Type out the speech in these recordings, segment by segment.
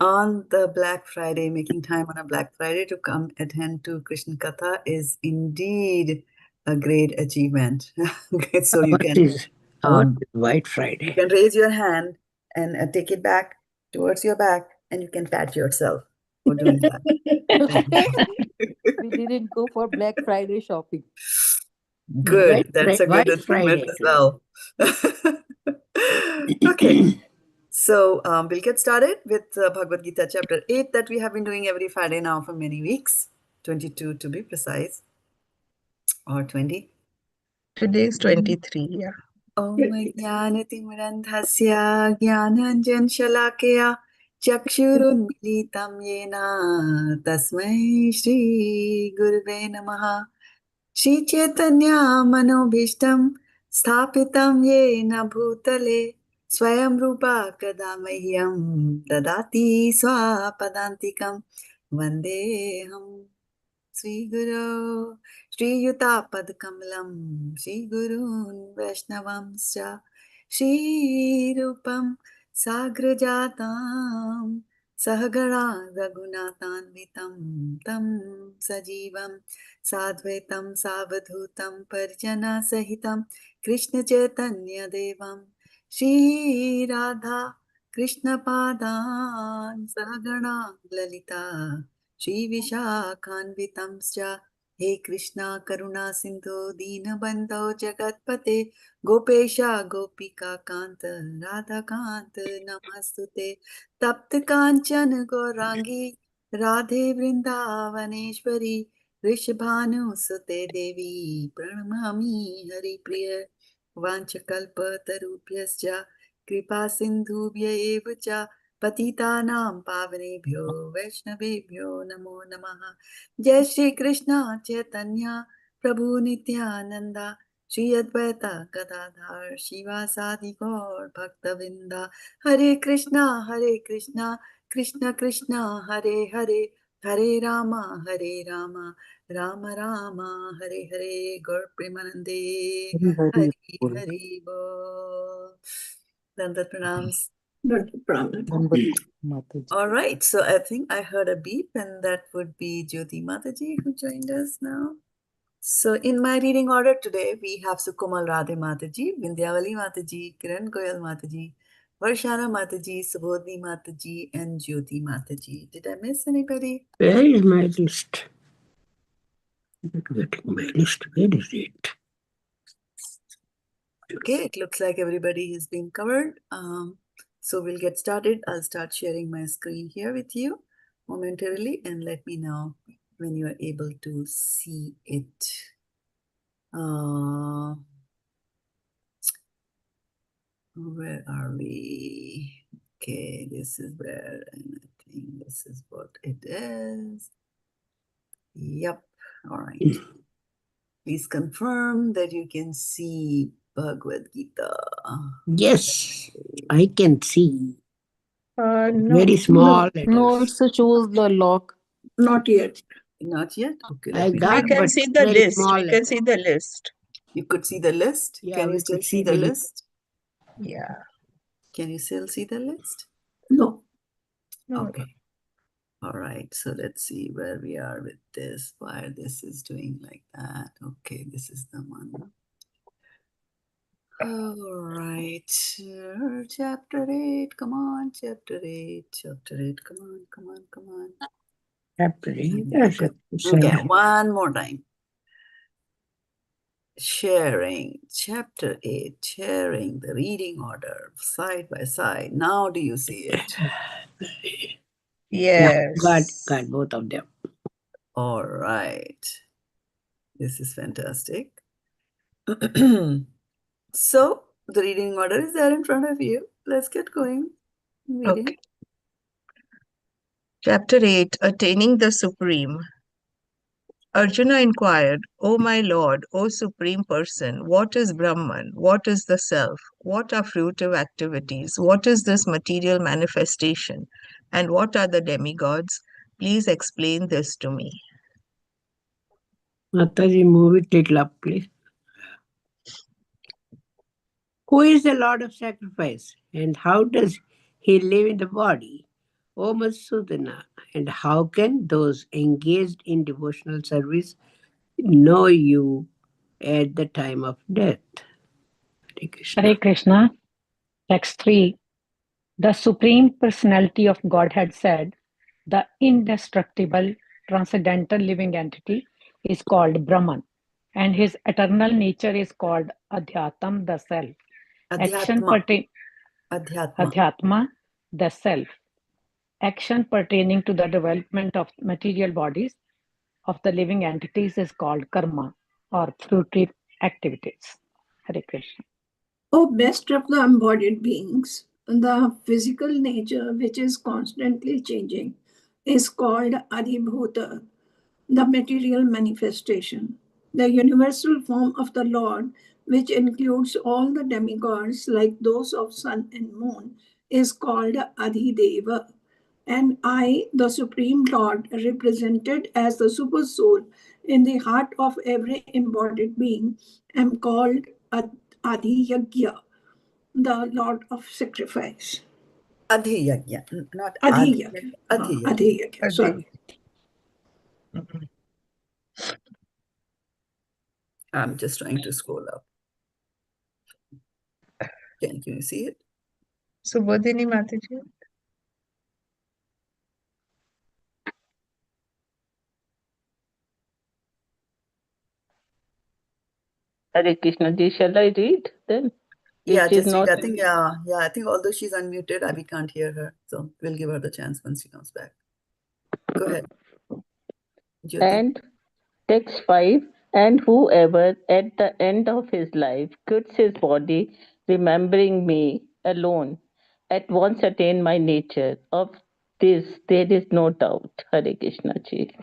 on the Black Friday, making time on a Black Friday to come attend to Kṛṣṇa Katha is indeed a great achievement. Okay, so you What can is White Friday? You can raise your hand and take it back towards your back, and you can pat yourself for doing that. We didn't go for Black Friday shopping. Good. That's a good achievement as well. Okay. So we'll get started with Bhagavad-gita chapter 8 that we have been doing every Friday now for many weeks, 22 to be precise, or 20. Today is 23, yeah. Om jñāna-timirandhasya jñānanjan-śalakaya chakshurunmilitam yena tasmai Shri Gurave Namaha. Shri Chaitanya Manobhishtam Sthapitam Yena Bhutale Swayam Rupa Kadamahyam Dadati Swapadantikam Vandeham Sri Guru Shri Yuta Padkamalam Shri Gurun Vaishnavamscha Shri Rupam Sagrajatam Sahagara Raghunatanvitam Tam Sajivam Sadvaitam Savadhutam Parjana Sahitam Krishna Chaitanya Devam Shri Radha Krishna Padan Sahagana Lalita Shri Vishakhanvitamscha He Krishna Karuna Sindhu Deenabandho Jagatpate Gopesha Gopika Kanta Radha Kanta Namastute Tapta Kanchana Gaurangi Radhe Vrindavaneshwari Rishabhanu Sute Devi Pranamami Hari Priya Vanchakalpa Tarubhyascha Kripa Sindhubhya Evacha Patitanam Pavanebhyo Vaishnavebhyo Namo Namaha. Jai Shri Krishna Chaitanya Prabhu Nityananda Shri Advaita Gadadhar Shivasadi Gaur Bhaktavinda Hare Krishna Krishna Krishna Hare Hare Hare Rama Rama Rama Hare Hare Gaur Premanande Hare Hare Bol. Dandat pranams. All right, so I think I heard a beep, and that would be Jyoti Mataji who joined us now. So in my reading order today, we have Sukomal Radhe Mataji, Vindhyavali Mataji, Kiran Goyal Mataji, Varshana Mataji, Subodhi Mataji, and Jyoti Mataji. Did I miss anybody? Where is my list? My list, where is it? Okay, it looks like everybody has been covered. So we'll get started. I'll start sharing my screen here with you momentarily, and let me know when you are able to see it. Where are we? Okay, this is where, and I think this is what it is. Yep, all right. Please confirm that you can see Bhagavad-gita. Yes, I can see. No. Very small letters. No, it's to choose the lock. Not yet. Not yet? Okay, I let me got, We can but see the very list. small We can letters. see the list. You could see the list? Yeah, Can you we still could see see the the list? Yeah. Can you still see the list? No. No. Okay. All right. So let's see where we are with this, why this is doing like that. Okay, this is the one. All right. Chapter 8. Come on, chapter 8. Chapter 8. Come on, come on, come on. Chapter 8. Okay, one more time. Sharing, chapter 8, sharing the reading order side by side. Now do you see it? Yes. Yeah, got both of them. All right. This is fantastic. So, the reading order is there in front of you. Let's get going. Reading. Okay. Chapter 8, Attaining the Supreme. Arjuna inquired, O my Lord, O Supreme Person, what is Brahman? What is the Self? What are fruitive activities? What is this material manifestation? And what are the demigods? Please explain this to me. Mataji, move it little up, please. Who is the Lord of Sacrifice, and how does he live in the body? O Madhusudana, and how can those engaged in devotional service know you at the time of death? Hare Krishna. Hare Krishna. Text 3. The Supreme Personality of Godhead said, the indestructible, transcendental living entity is called Brahman, and his eternal nature is called Adhyatma, the self. Action Adhyatma. Adhyatma. Adhyatma, the self. Action pertaining to the development of material bodies of the living entities is called karma, or fruitive activities. Hare Krishna. O best of the embodied beings, the physical nature which is constantly changing is called Adhibhuta, the material manifestation. The universal form of the Lord, which includes all the demigods like those of sun and moon, is called Adhideva. And I, the Supreme Lord, represented as the Super Soul in the heart of every embodied being, am called Adhiyagya, the Lord of Sacrifice. Adhiyagya, not Adhiyagya. Adhiyagya. Adhiyagya. Sorry. Mhm. I'm just trying to scroll up. Can you see it? Subodhini Mataji. Hare Krishna ji, shall I read then? Yeah, Which is just read. not. I think, I think although she's unmuted, we can't hear her. So we'll give her the chance once she comes back. Go ahead, Jyoti. And text 5. And whoever at the end of his life quits his body, remembering me alone, at once attain my nature. Of this there is no doubt. Hare Krishna ji.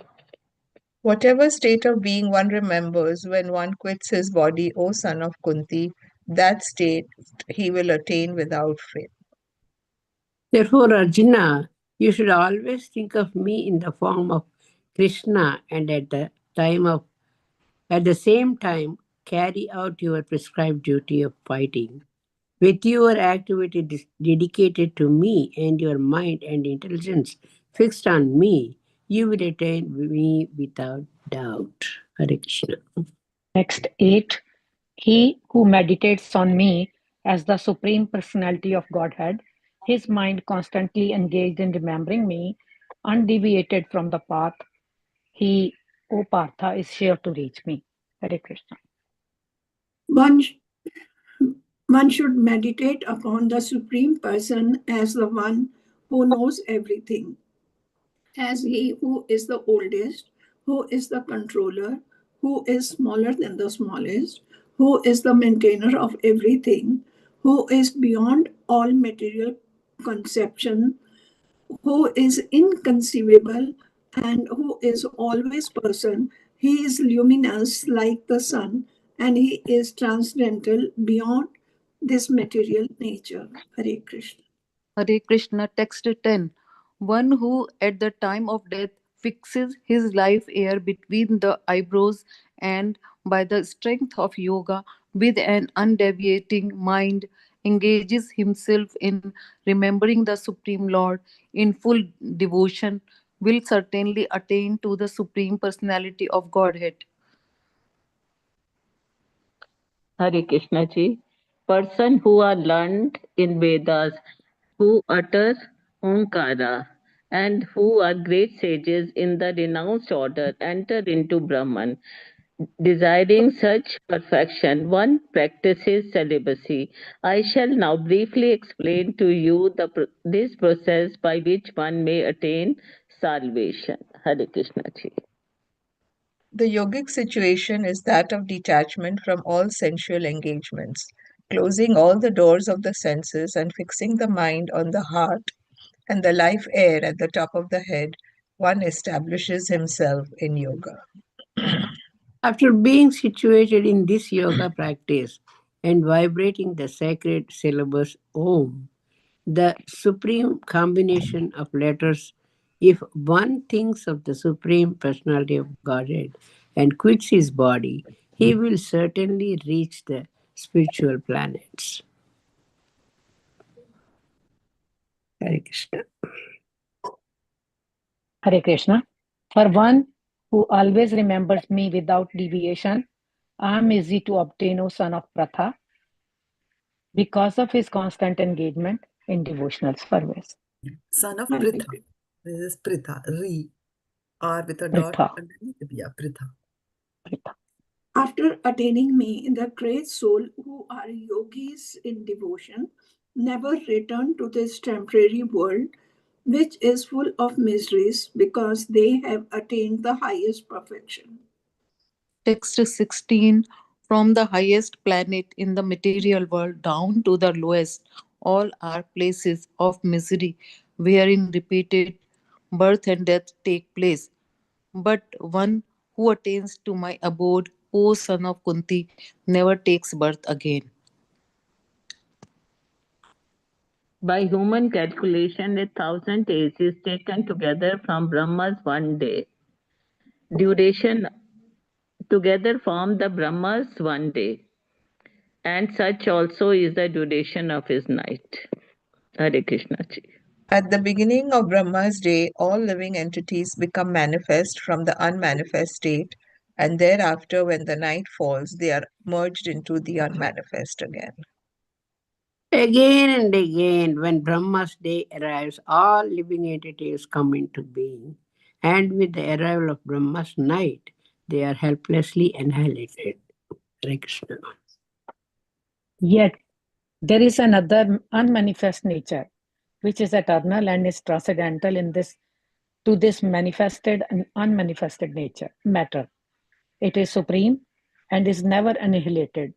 Whatever state of being one remembers when one quits his body, O son of Kunti, that state he will attain without fail. Therefore, Arjuna, you should always think of me in the form of Krishna, and at the same time carry out your prescribed duty of fighting. With your activity dedicated to me and your mind and intelligence fixed on me, you will attain me without doubt. Hare Krishna. Text 8. He who meditates on me as the Supreme Personality of Godhead, his mind constantly engaged in remembering me, undeviated from the path, he, O Partha, is sure to reach me. Hare Krishna. One should meditate upon the Supreme Person as the one who knows everything, as he who is the oldest, who is the controller, who is smaller than the smallest, who is the maintainer of everything, who is beyond all material conception, who is inconceivable, and who is always person. He is luminous like the sun, and he is transcendental beyond this material nature. Hare Krishna. Hare Krishna, text 10. One who at the time of death fixes his life air between the eyebrows and by the strength of yoga with an undeviating mind engages himself in remembering the Supreme Lord in full devotion will certainly attain to the Supreme Personality of Godhead. Hare Krishna ji. Person who are learned in Vedas, who utter Omkara, and who are great sages in the renounced order, enter into Brahman. Desiring such perfection, one practices celibacy. I shall now briefly explain to you this process by which one may attain salvation. Hare Krishna ji. The yogic situation is that of detachment from all sensual engagements, closing all the doors of the senses and fixing the mind on the heart and the life air at the top of the head. One establishes himself in yoga. After being situated in this yoga practice and vibrating the sacred syllabus Om, the supreme combination of letters, if one thinks of the Supreme Personality of Godhead and quits his body, he will certainly reach the spiritual planets. Hare Krishna. Hare Krishna. For one who always remembers me without deviation, I am easy to obtain, O son of Pratha, because of his constant engagement in devotional service. Son of Hare Pritha. This is Pritha, Ri, or with a dot Pritha. underneath. Yeah, Pritha. Pritha. After attaining me, the great soul who are yogis in devotion never return to this temporary world, which is full of miseries because they have attained the highest perfection. Text 16. From the highest planet in the material world down to the lowest, all are places of misery, wherein repeated birth and death take place. But one who attains to my abode, O son of Kunti, never takes birth again. By human calculation, 1,000 days is taken together from Brahma's one day. Duration together form the Brahma's one day, and such also is the duration of his night. Hare Krishna ji. At the beginning of Brahma's day, all living entities become manifest from the unmanifest state, and thereafter, when the night falls, they are merged into the unmanifest again. Again and again, when Brahma's day arrives, all living entities come into being. And with the arrival of Brahma's night, they are helplessly annihilated. Hare Krishna. Yet there is another unmanifest nature, which is eternal and is transcendental in this to this manifested and unmanifested nature matter. It is supreme and is never annihilated.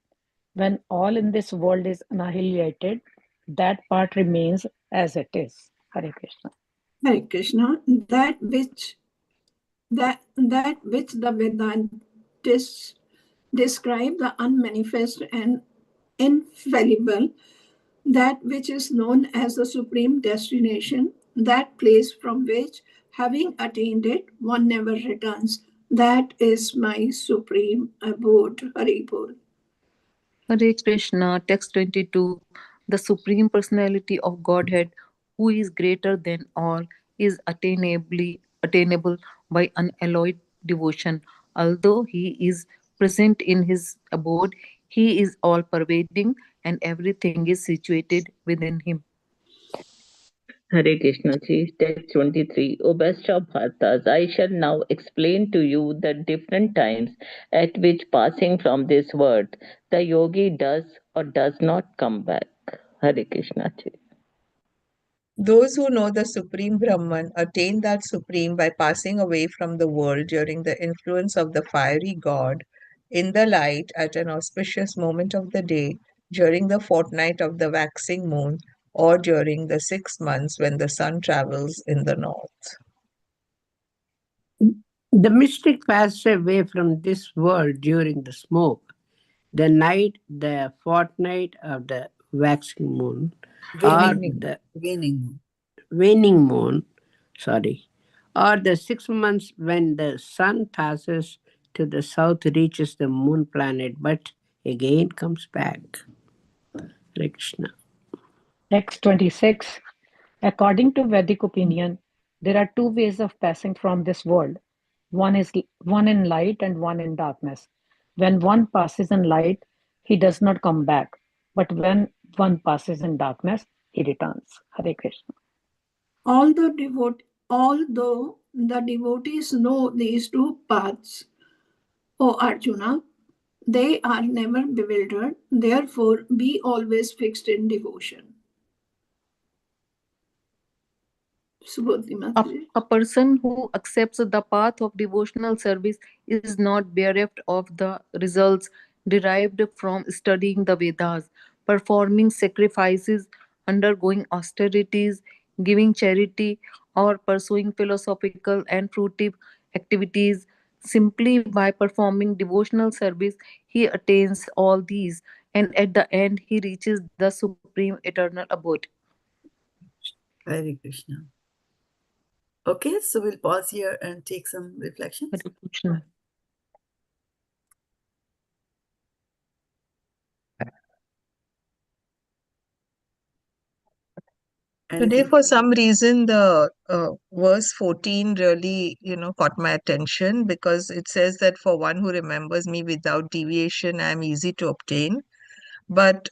When all in this world is annihilated, that part remains as it is. Hare Krishna. Hare Krishna, that which the Vedantists describe the unmanifest and infallible, that which is known as the supreme destination, that place from which, having attained it, one never returns. That is my supreme abode. Haribol. Hare Krishna, text 22. The Supreme Personality of Godhead, who is greater than all, is attainable by unalloyed devotion. Although he is present in his abode, he is all pervading and everything is situated within him. Hare Krishna ji. Text 23. O best of Bharatas, I shall now explain to you the different times at which passing from this world, the yogi does or does not come back. Hare Krishna ji. Those who know the Supreme Brahman attain that Supreme by passing away from the world during the influence of the fiery god, in the light at an auspicious moment of the day, during the fortnight of the waxing moon, or during the 6 months when the sun travels in the north. The mystic passes away from this world during the smoke, the night, the fortnight of the waxing moon, or the waning moon, or the 6 months when the sun passes to the south, reaches the moon planet, but again comes back. Hare Krishna. Text 26. According to Vedic opinion, there are two ways of passing from this world. One in light and one in darkness. When one passes in light, he does not come back. But when one passes in darkness, he returns. Hare Krishna. Although the devotees know these two paths, O Arjuna, they are never bewildered. Therefore, be always fixed in devotion. A person who accepts the path of devotional service is not bereft of the results derived from studying the Vedas, performing sacrifices, undergoing austerities, giving charity, or pursuing philosophical and fruitive activities. Simply by performing devotional service, he attains all these, and at the end, he reaches the supreme eternal abode. Hare Krishna. Okay, so we'll pause here and take some reflections. Hare Krishna. Today, Anything? for some reason, the verse 14 really, caught my attention, because it says that for one who remembers me without deviation, I am easy to obtain. But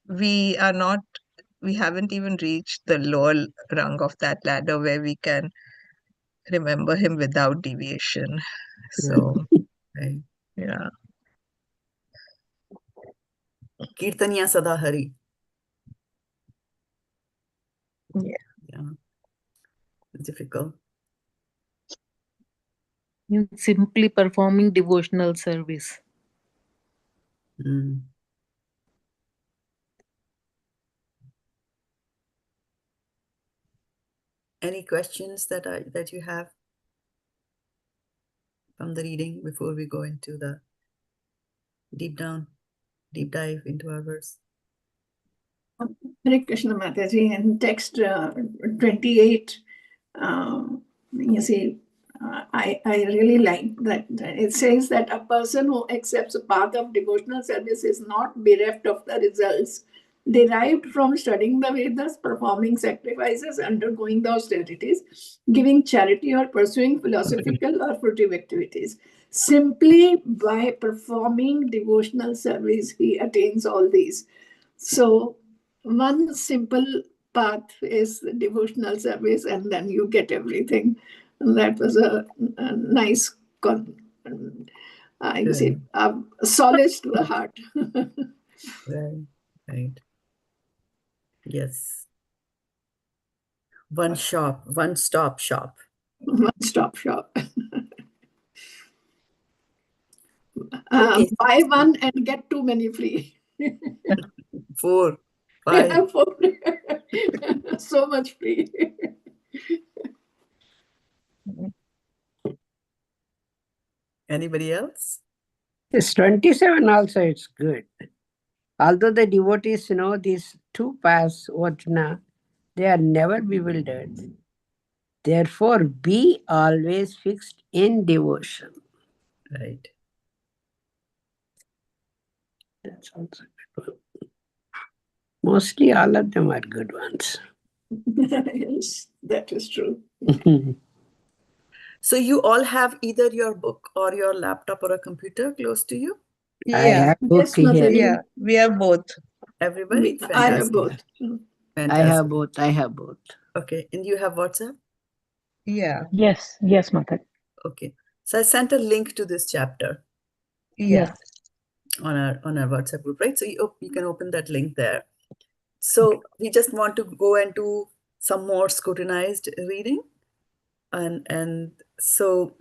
we haven't even reached the lower rung of that ladder where we can remember him without deviation. So, Right. yeah. Kirtaniya Sada Hari. Yeah. Yeah. It's difficult. Simply performing devotional service. Mm. Any questions that you have from the reading before we go into the deep dive into our verse? Hare Krishna Mataji, in text 28, you see, I really like that. It says that a person who accepts a path of devotional service is not bereft of the results derived from studying the Vedas, performing sacrifices, undergoing the austerities, giving charity, or pursuing philosophical or fruitive activities. Simply by performing devotional service, he attains all these. So, one simple path is devotional service, and then you get everything. And that was a nice, you see, solace to the heart. Right. Right. Yes. One stop shop. One-stop shop. Okay. Buy one and get too many free. 4, 5. Yeah, so much free. Anybody else? This 27 also, it's good. Although the devotees know these two paths, Arjuna, they are never bewildered. Therefore, be always fixed in devotion. Right. That's also a good one. Mostly all of them are good ones. Yes, that is true. So you all have either your book or your laptop or a computer close to you? I Yeah. have book Yes, here. Mataji. Yeah. We have both. Everybody? I have Fantastic. both. I have both. I have both. Okay. And you have WhatsApp? Yeah. Yes, Mataji. Okay. So I sent a link to this chapter Yeah. on our WhatsApp group, right? So you can open that link there. So we just want to go and do some more scrutinized reading. And so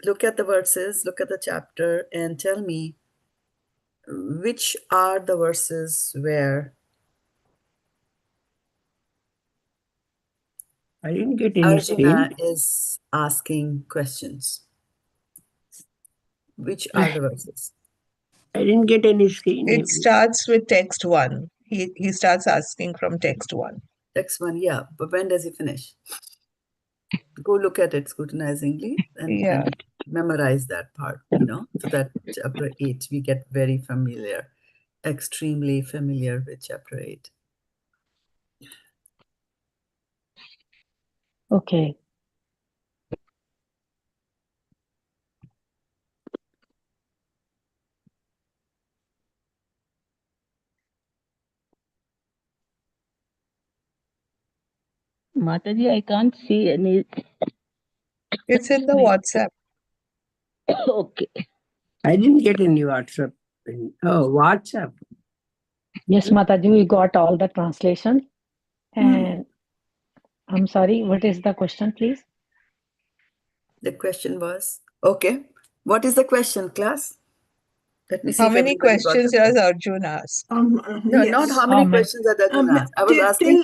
look at the verses, look at the chapter, and tell me which are the verses where I didn't get any Arjuna screen. is asking questions. Which are the verses? I didn't get any screen. It starts with text 1. He starts asking from text 1. Text 1, yeah. But when does he finish? Go look at it scrutinizingly and memorize that part, so that chapter 8, we get very familiar, extremely familiar with chapter 8. Okay. Mataji, I can't see any. It's in the WhatsApp. Okay. I didn't get any WhatsApp. Oh, WhatsApp. Yes, Mataji, we got all the translation. And I'm sorry, what is the question, please? The question was, okay, what is the question, class? Let me see How if many everybody got questions the does question. Arjuna ask? No, not how How many many? questions are Arjuna asked. I was asking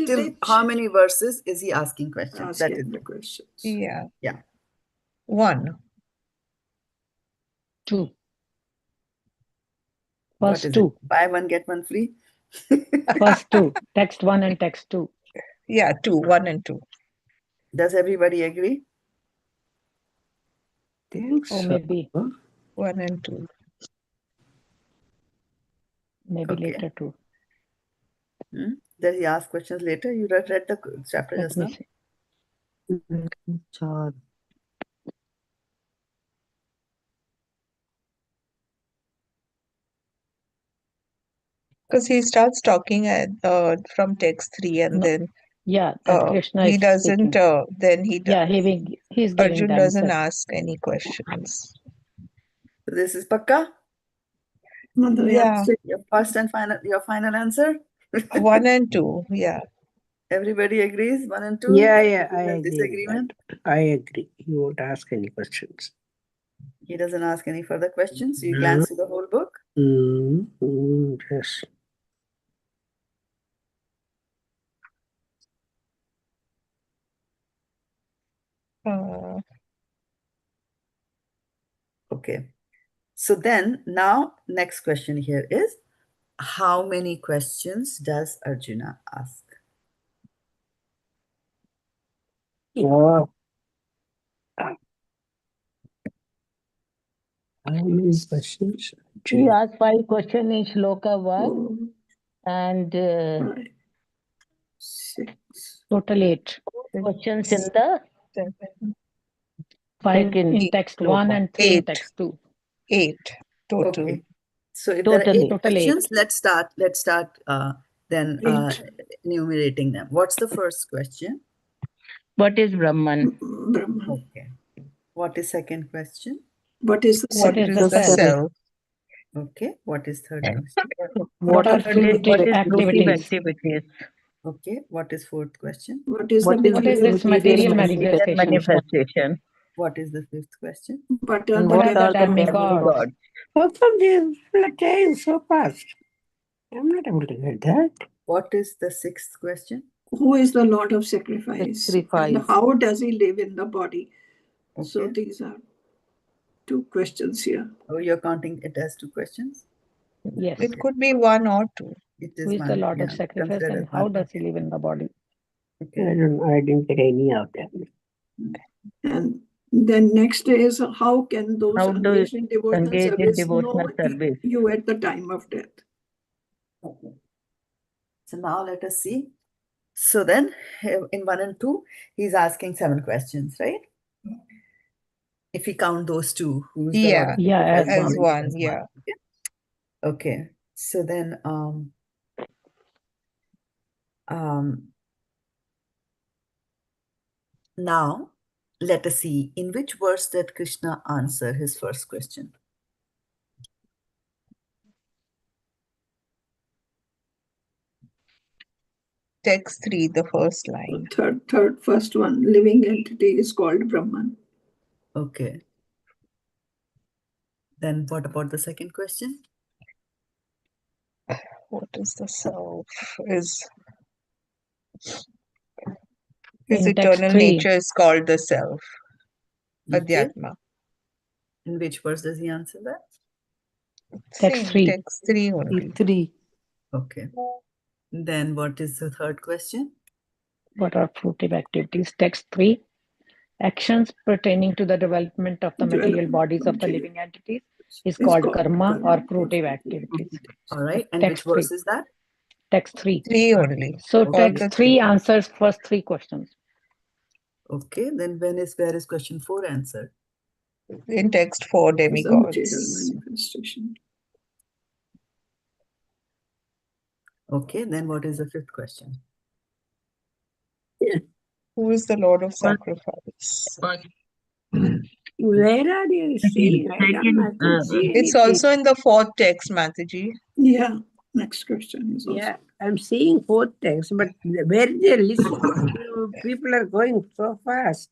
till which how many verses is he asking questions? That is asking the it. questions. Yeah. Yeah. 1. 2. What First is 2. it? Buy one, get one free? First 2. Text 1 and text 2. Yeah, 2. 1 and 2. Does everybody agree? Thanks. Or maybe 1 and 2. maybe Okay. later too. Does he ask questions later? You read the chapter Let just me now? see. Because he starts talking from text 3 and No. then Yeah, that Kṛṣṇa he is doesn't, speaking. then he Yeah, he's giving Arjun the doesn't answer. ask any questions. So this is Pakka? Mother, Yeah, Your first and your final answer? 1 and 2, yeah. Everybody agrees? 1 and 2? Yeah, Anybody I has agree with disagreement? that. I agree. He won't ask any questions. He doesn't ask any further questions. You glance through the whole book. Yes. Okay. So then now next question here is, how many questions does Arjuna ask? Oh. How many questions? He asked 5 questions in Shloka 1 4, and 5, 6. Total 8. questions in the 5 second in text 1 shloka. and 3 in 8. text 2. 8 total. Okay. So if there are Totally. 8 Total 8. questions, let's start then 8. enumerating them. What's the first question? What is Brahman? Brahman. Okay. What is second question? What is the What self? is the the self? self? Okay. What is third question? What are fruitive activities? Okay. What is fourth question? What is What the is What is this material material manifestation? manifestation? What is the fifth question? What And are what the are the demigods? demigods? How come these flying so fast? I'm not able to get that. What is the sixth question? Who is the Lord of sacrifice? Sacrifice. And how does he live in the body? So Okay. these are 2 questions here. Oh, you're counting it as 2 questions? Yes. It could be 1 or 2. It is Who is the one. Lord Yeah, of sacrifice considered and as how one. does he live in the body? Okay. I didn't get any of them. And then next is, how can those How do engaged in devotional engage in service devotional know service? you at the time of death? Okay. So now let us see. So then in 1 and 2, he's asking 7 questions, right? If we count those 2, who's the Lord of Yeah, as sacrifice? As one. 1, yeah. Okay. So then now let us see in which verse did Krishna answer his first question. Text 3, the first line. First one, living entity is called Brahman. Okay. Then what about the second question? What is the self? His In text eternal 3. nature is called the self, Okay. Adhyatma. In which verse does he answer that? Text Same, 3. text 3 only. 3. Okay. Then what is the third question? What are fruitive activities? Text 3. Actions pertaining to the development of the material bodies of the living entities is called karma or fruitive activities. All right. And Text which verse 3. is that? Text 3. 3 only. So Okay. All text the 3 answers first 3 questions. Okay. Then where is question 4 answered? In text 4, Is the material demigods. manifestation. Okay. Then what is the fifth question? Who is the Lord of sacrifice? Where are you seeing? I couldn't see anything. It's also in the 4th text, Mataji. Yeah, next question is also. Yeah, I'm seeing 4th text, but where the list people are going so fast.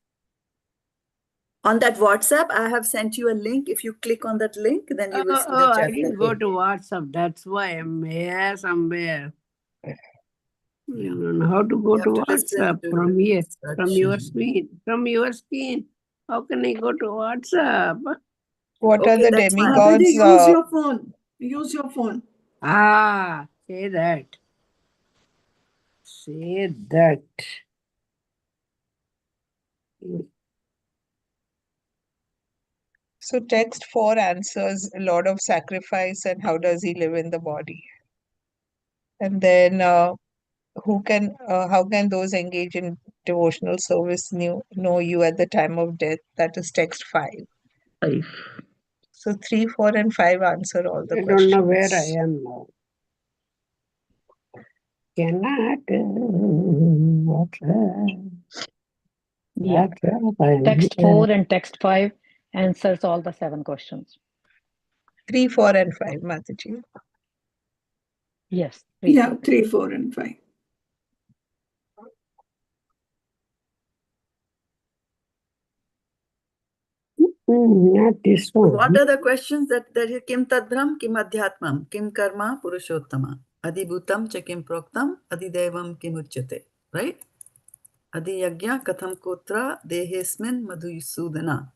On that WhatsApp, I have sent you a link. If you click on that link, then you will see the Oh, I chapter. didn't go to WhatsApp. That's why I'm here somewhere. I don't know how to go You to have to listen WhatsApp to from here, from your instructions. screen. From your screen. How can I go to WhatsApp? What are Okay, the that's fine. demigods? Use your phone. Use your phone. Ah, say that. Say that. So text 4 answers Lord of sacrifice and how does he live in the body. And then how can those engage in devotional service know you at the time of death? That is text 5. 5. So 3, 4, and 5 answer all the I questions. don't know where I am now. Cannot. Yeah. Text 4 and text 5 answers all the 7 questions. 3, 4, and 5, Mataji. Yes. 3, Yeah, 4. 3, 4, and 5. Not this one. What are the questions that is kim tadbram, kim adhyatmam, kim karma, purushottama, adibhutam cha kim proktam, adidevam kim uchyate, right? Adiyagya katham kotra dehesmin madhusudana,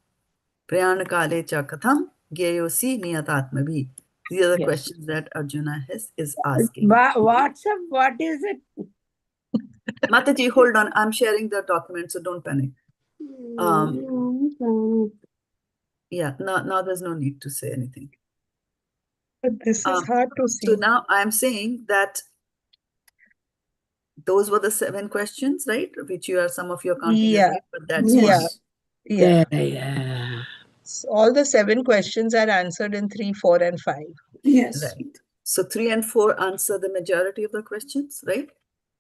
prayāna kāle cha katham gyayosi niyatatmabhi. These are the Yes. questions that Arjuna is asking. WhatsApp, what is it? Mataji, hold on. I'm sharing the document, so don't panic. Yeah, now there's no need to say anything. But this is hard to see. So now I'm saying that those were the 7 questions, right? Which some of you are counting Yeah. as 8, but that's Yes. Yeah. Yeah. So all the 7 questions are answered in 3, 4, and 5. Yes. right. So 3 and 4 answer the majority of the questions, right?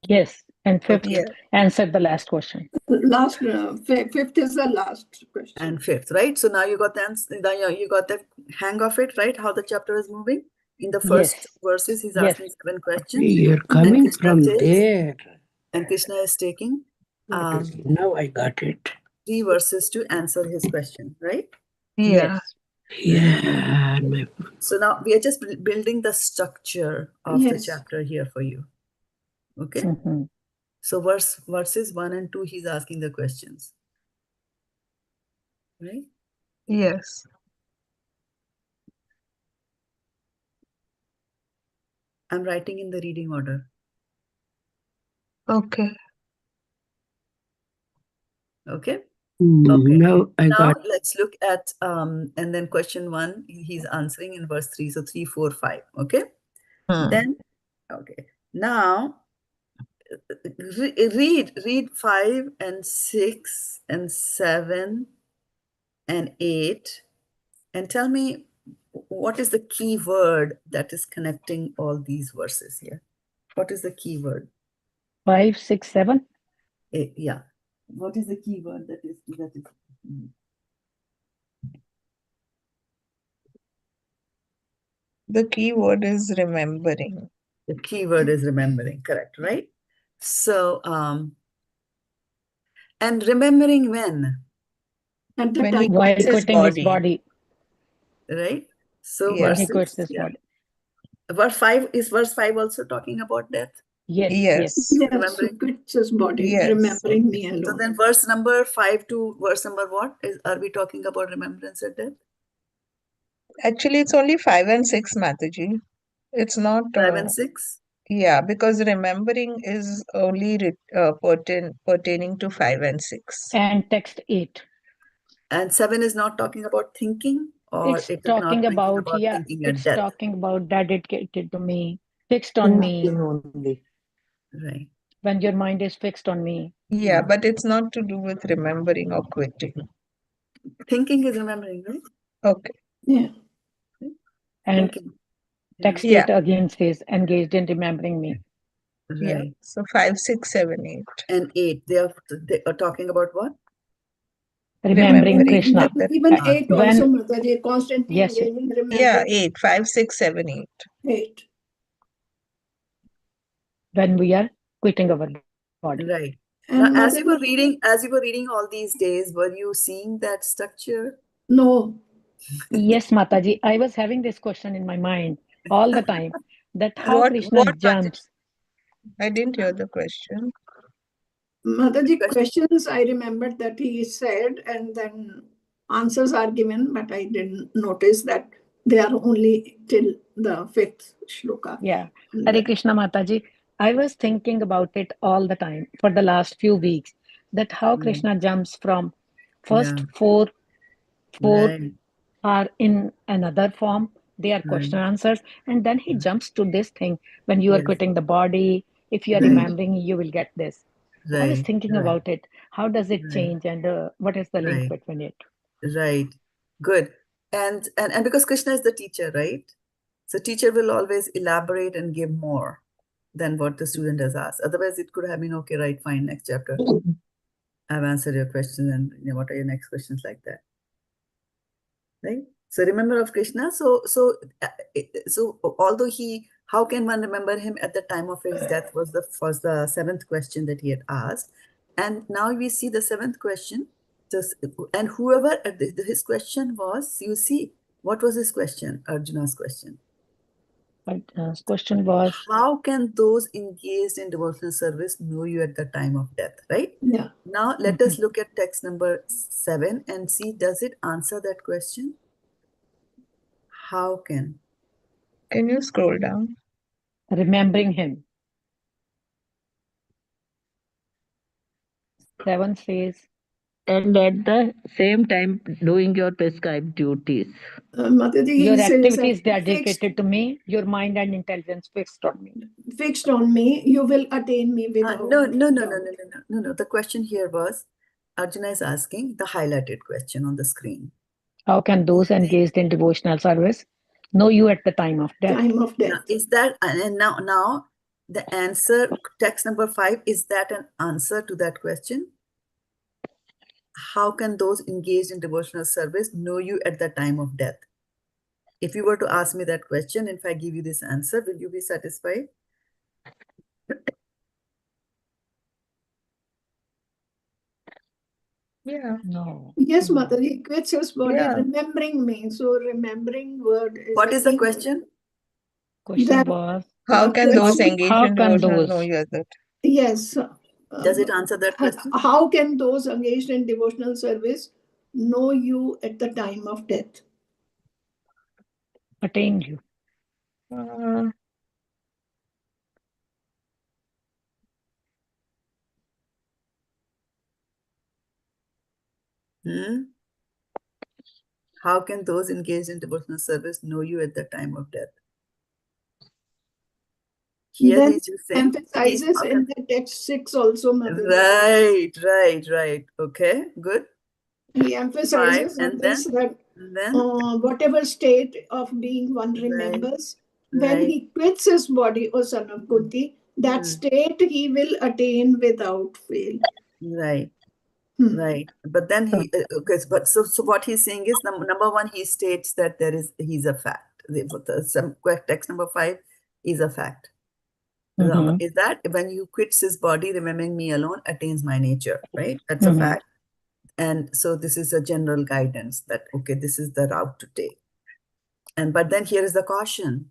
Yes. And 5th Yeah. answered the last question. Last, 5th is the last question. And 5th, right? So now you got you got the hang of it, right? How the chapter is moving. In the first Yes. verses, he's Yes. asking 7 questions. You're coming Krishna from takes- there. And Krishna is taking Now I got it. 3 verses to answer his question, right? Yeah. Yes. Yeah. So now we are just building the structure of the Yes. chapter here for you. Okay? Mm-hmm. So verses 1 and 2, he's asking the questions. Right? Yes. I'm writing in the reading order. Okay. Okay? No, I Now got let's look at and then question 1, he's answering in verse 3. So 3, 4, 5. Okay? Then, okay. Now read 5 and 6 and 7 and 8 and tell me what is the key word that is connecting all these verses here. What is the key word? 5, 6, 7. Yeah. What is the key word that is The key word is remembering. the key word is remembering, correct, right? So and remembering when? At the When time. he While quits his quitting his body. body. Right? So Yeah. When he verses, quits his yeah. body. Verse 5 is verse 5 also talking about death? Yes. Yes. Yes. Yes, Remembering. quits his body, Yes. remembering me So alone. then verse number 5 to verse number what? Are we talking about remembrance at death? Actually, it's only 5 and 6, Mataji. It's not. 5 and 6? Yeah, because remembering is only pertaining to 5 and 6. And text 8. And 7 is not talking about thinking, or It's it is talking not thinking about, about thinking at it's death. talking about dedicated to me, fixed on me. Only. Right. When your mind is fixed on me. Yeah, but it's not to do with remembering or quitting. Thinking is remembering, right? Okay. Yeah. And Thinking. text Yeah. 8 again says, engaged in remembering me. Right. Yeah. So 5, 6, 7, 8. And 8, they are talking about what? Remembering Remembering Kṛṣṇa. at that Even time. 8 When- also, Mataji, constantly Yes. engaging, remembering. Yeah, 8, 5, 6, 7, 8. 8. when we are quitting our body. Right. And Now, as you were Mataji, reading all these days, were you seeing that structure? no. Yes, Mataji, I was having this question in my mind all the time, that how What, Kṛṣṇa jumps. I didn't hear the question. Mataji, questions I remembered that he said, and then answers are given, but I didn't notice that they are only till the 5th shloka. Yeah. And Hare then- Krishna Mataji, I was thinking about it all the time for the last few weeks, that how Kṛṣṇa jumps from first Yeah. four Right. are in another form, they are question answers, and then he jumps to this thing when you are Yes. quitting the body, If you are Right. remembering, you will get this. I was Right. thinking Right. about it. How does it Right. change, and what is the link Right. between it? Right. Good. And because Krishna is the teacher, right? So teacher will always elaborate and give more than what the student has asked. Otherwise, it could have been, okay, right, fine, next chapter. I've answered your question, and what are your next questions, like that, right? So remember of Krishna. So although how can one remember him at the time of his death was the seventh question that he had asked, and now we see the seventh question. And whoever his question was, you see, what was his question? Arjuna's question. But question was, how can those engaged in devotional service know you at the time of death, right? Yeah. Now let us look at text number 7 and see, does it answer that question? How can? Can you scroll down? remembering him. 7 says, And at the same time, doing your prescribed duties. Mataji, he your says activity is that dedicated to me, your mind and intelligence fixed on me. fixed on me, you will attain me without No. doubt. The question here was, Arjuna is asking the highlighted question on the screen. How can those engaged in devotional service know you at the time of death? Time of Now, death. is that, and now the answer, text number 5, is that an answer to that question? How can those engaged in devotional service know you at the time of death? If you were to ask me that question, if I give you this answer, will you be satisfied? Yeah. No. Yes, No. Mataji, he quits his body, Yeah. remembering me. So remembering word is What is the key word. question? Question That- was, How can those question- engaged how in can devotional those- know you as it? Yes. Does it answer that question? How can those engaged in devotional service know you at the time of death? attain you? How can those engaged in devotional service know you at the time of death? Here Then he's just saying, emphasizes in the text 6 also, Mataji. Right. Okay, good. He emphasizes and on this that then whatever state of being one remembers, when right. he quits his body, O son of Kunti, that state he will attain without fail. Right. Right. But then so what he's saying is, number one, he states that he's a fact. Text number 5 is a fact. Is that when you quits his body, remembering me alone attains my nature, right? That's a fact. And so this is a general guidance that, okay, this is the route to take. But then here is the caution.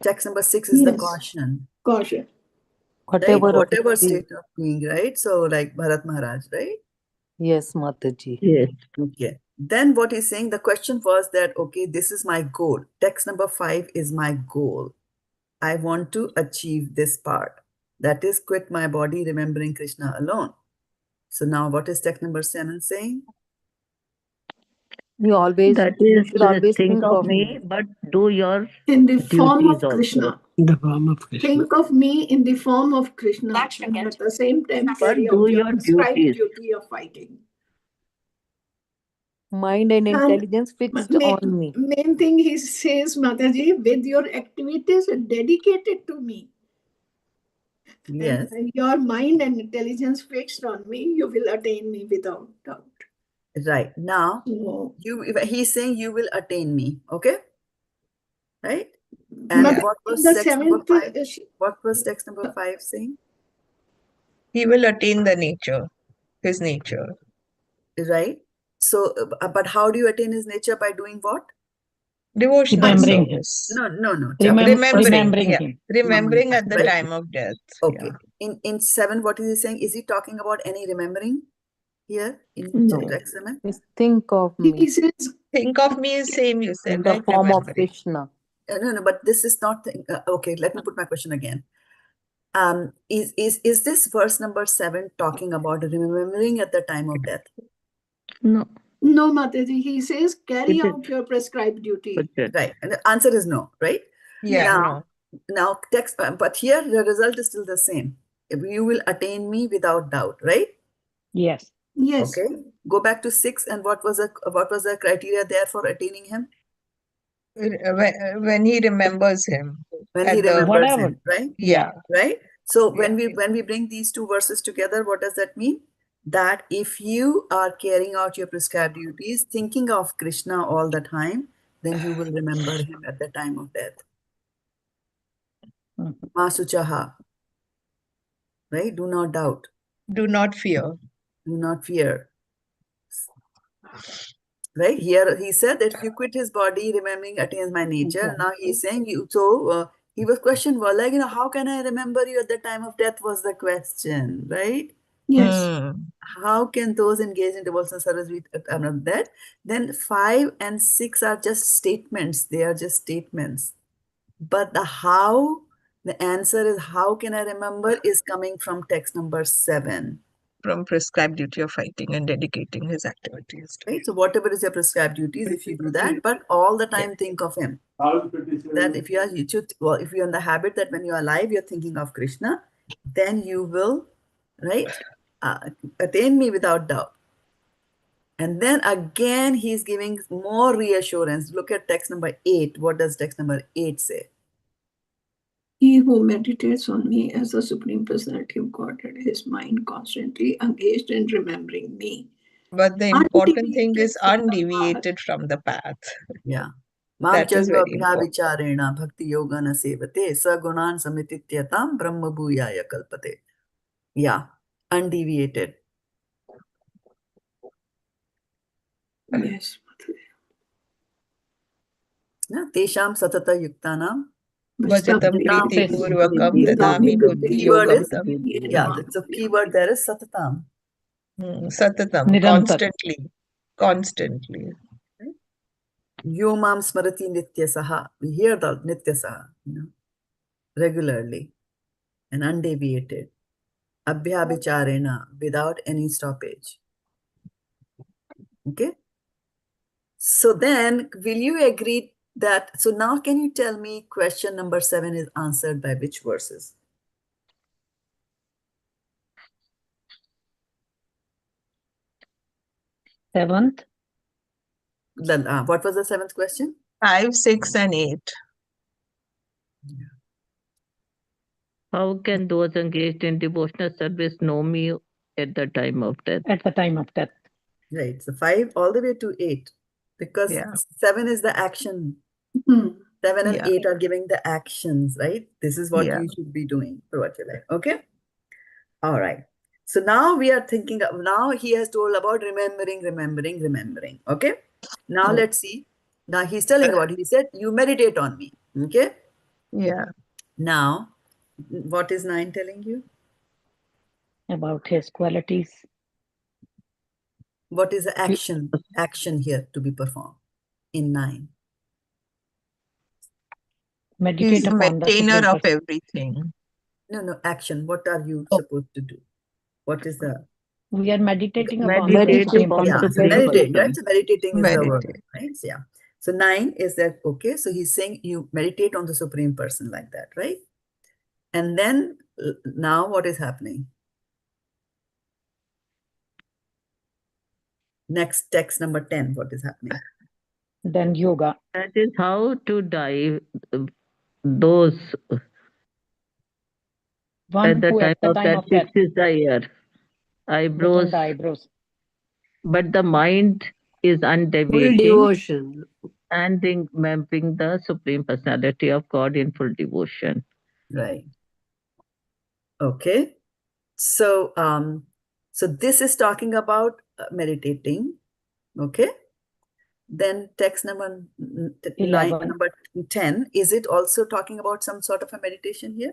Text number 6 is the caution. Caution. Whatever state of being, right? So like Bharat Maharaj, right? Yes, Mataji. Yes. Okay. Then what he's saying, the question was that, okay, this is my goal. Text number 5 is my goal. I want to achieve this part. That is, quit my body, remembering Krishna alone. So now what is text number 7 saying? You should always think of me, but do your in the form duties of Krishna. also. In the form of Krishna. Think of me in the form of Krishna, and at the same time carry do out your your prescribed duties. duty of fighting. mind and intelligence fixed on me. Main thing he says, Mataji, with your activities dedicated to me. Yes. And your mind and intelligence fixed on me, you will attain me without doubt. Right. Now, So, he's saying you will attain me. Okay? Right? And but what was the text number seventh 5? What was text number 5 saying? He will attain his nature. Right? So, but how do you attain his nature? By doing what? Devotional Remembering him. service. No. Remembering yeah. him. Remembering at the Right. time of death. Okay. Yeah. In 7, what is he saying? Is he talking about any remembering here in No. text 7? Just think of he me says, Think of me is same, you said, in the right? form of Remembering. Krishna. No, but this is not. Okay, let me put my question again. Is this verse number 7 talking about remembering at the time of death? No. no, Mataji, he says, carry It is. out your prescribed duty. Okay. Right. And the answer is no, right? Yeah, Now, no. Now, text, but here the result is still the same. You will attain me without doubt, right? Yes. Yes. Okay. Go back to 6, and what was the criteria there for attaining him? When he remembers him. When At he the- remembers Whatever. him, right? Yeah. Right? So Yeah. when we bring these two verses together, what does that mean? That if you are carrying out your prescribed duties, thinking of Krishna all the time, then you will remember him at the time of death. Mhm. Masuchaha, right? Do not doubt. Do not fear. Do not fear. Right? Here he said that if you quit his body, remembering attains my nature. Now he's saying you. So he was questioned, well, like, how can I remember you at the time of death was the question, right? Yes. How can those engaged in devotional service be that? Then 5 and 6 are just statements. They are just statements. But the how, the answer is how can I remember is coming from text number 7. From prescribed duty of fighting and dedicating his activities to Right? So whatever is your prescribed duties, if you do that, but all the time think of him. That if you are if you're in the habit that when you're alive, you're thinking of Krishna, then you will, right, attain me without doubt. And then again, he's giving more reassurance. Look at text number 8. What does text number 8 say? He who meditates on me as the Supreme Personality of Godhead, his mind constantly engaged in remembering me. But the important thing is Undeviated undeviated from the path. Yeah. That is very important. Vicharena bhakti yoga na sevate sagunan samitityatam brahma bhuyaya kalpate. Yeah. Undeviated. Yes. Tesham satata yuktanam. Bhajatam priti purvakam dadami buddhi Keyword yogam is, tam. yeah, so keyword there is satatam. Satatam, Nirantar. constantly. Yomam smrati nityasaha. We hear the nityasaha, regularly and undeviated. Abhyabhicharena, without any stoppage. Okay? So then, will you agree that, so now can you tell me question number 7 is answered by which verses? Seventh. What was the 7th question? 5, 6, and 8. How can those engaged in devotional service know me at the time of death? At the time of death. Right, so 5 all the way to 8. Because Yeah. 7 is the action. 7 and 8 are giving the actions, right? This is what you should be doing for what you like. Okay? All right. So now we are thinking of, now he has told about remembering. Okay? Now let's see. Now he's telling about, he said, you meditate on me. Okay? Yeah. Now, what is 9 telling you? About his qualities. What is the action here to be performed in 9? Meditate He's the upon the maintainer Supreme of Person. everything. No, action. What are you supposed to do? What is the... We are meditating upon the Meditate Supreme upon Yeah, the Personality. Supreme meditate, right? Person. So meditating is the word, Meditate. right? So, yeah. So 9 is that, okay, so he's saying you meditate on the Supreme Person like that, right? And then now what is happening? Next text number 10, what is happening? Then yoga. That is how to die those One at the who time at the of time death of death fixes the ear, eyebrows, within the eyebrows. but the mind is Full undeviating devotion. and remembering the Supreme Personality of God in full devotion. Right. Okay. So, so this is talking about meditating. Okay. Then text number 9, 11. number 10, is it also talking about some sort of a meditation here?